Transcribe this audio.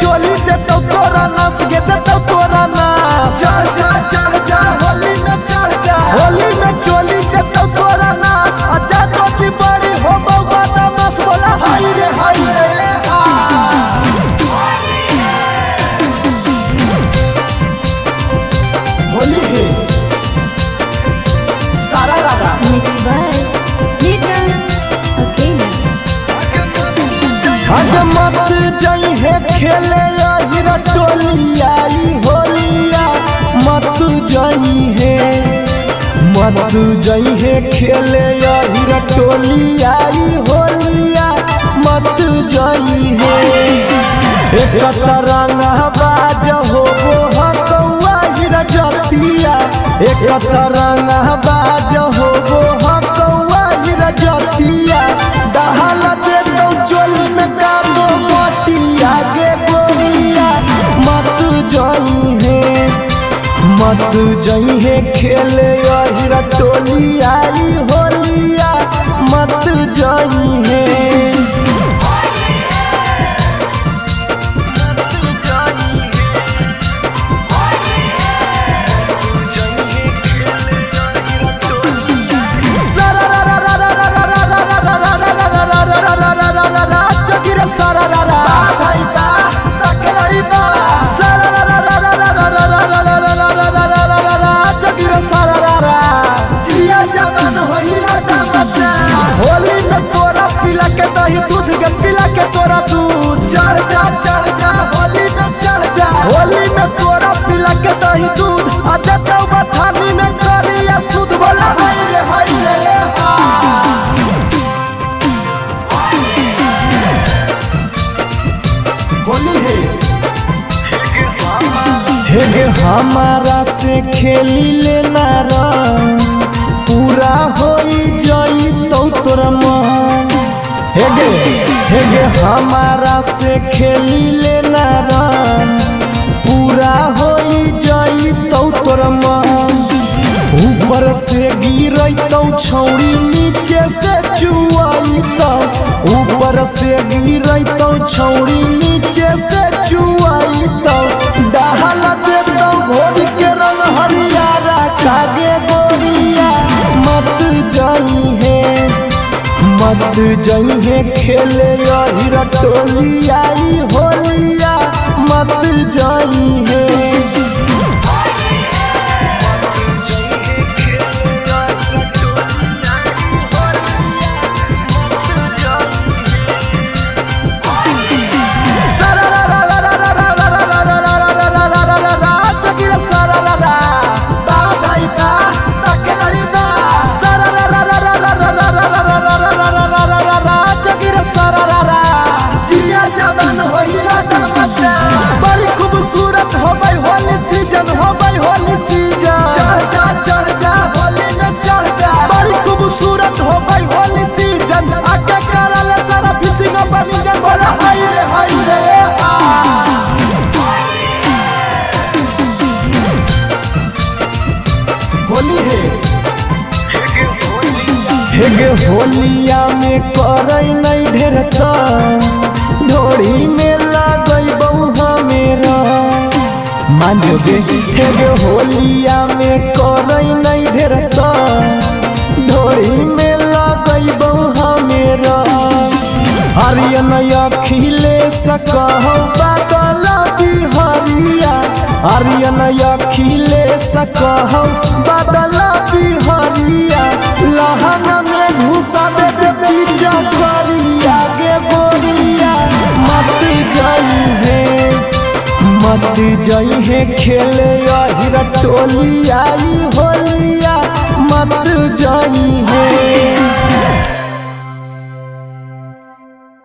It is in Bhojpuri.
चोली देतो तोरा नास गे देतो तोरा नास। चढ़ जा चढ़ जा होली में चढ़ जा, होली में चोली देतो तोरा नास। अच्छा तो जी बड़ी हो बाबा मस बोला हाय रे हाय रे। होली है सारा रागा Mixed by Nitra Akela. हग मत जई है खेले हीरा टोलिया होलिया मत जई है, मत जई है खेले हीरा टोलिया होलिया मत जई है। एक तरंगा बाज हो हकौआ हीरा जतिया, एक तरंगा बाज हो हकौआ हीरा जतिया। दहल दे दो चोली में काबो मोटिया गे गोरिया मत जई है, मत जई है खेले हीरा टोलिया होलिया मत जई है। होली में तोरा पिला के दही दूध के पिला के तोरा दूध। चढ़ जा चढ़ जा होली में चढ़ जा, होली में तोरा पिला के दही दूध। अजतो बथानी में करिया सुध बोला हाय रे हाय रे। होली है हमारा से खेली लेना रंग पूरा होई जाई तो तोरा मन। हेगे हमारा से खेली लेना रंग पूरा होई जाई तो तोरा मन। ऊपर से गिरई तो छौड़ी नीचे से चुआई तो, ऊपर से गिरई तो छौड़ी नीचे से चुआई तो। डहल दे तो घोड़ी के रंग हरियारा कागे गोरिया मत जई है, मत जई है खेले हीरा टोलिया होलिया मत जई है। बड़ी खूबसूरत हो गई होली सीजन, हो गई होली सीजन। चढ़ जा चढ़ जा होली में चढ़ जा, बड़ी खूबसूरत हो गई होली सीजन। आके करल सारा फिशिंग बनी जन बोला हाय रे हाय रे। होली है हेगे होलिया में करई नहीं ढेर ढोड़ी में लगई बउहा मेरा मान जोगे। हेगे होलिया में करई नहीं ढेर ढोड़ी में लगई बउहा मेरा। हरियन अखिलेश कहो बादल बिहरिया, हरियन अखिलेश कहो बादल बिहरिया। लहंगा में घुसा दे पीछा करिया गे गोरिया मत जई है, मत जई है खेले हीरा टोलिया होलिया मत जई है।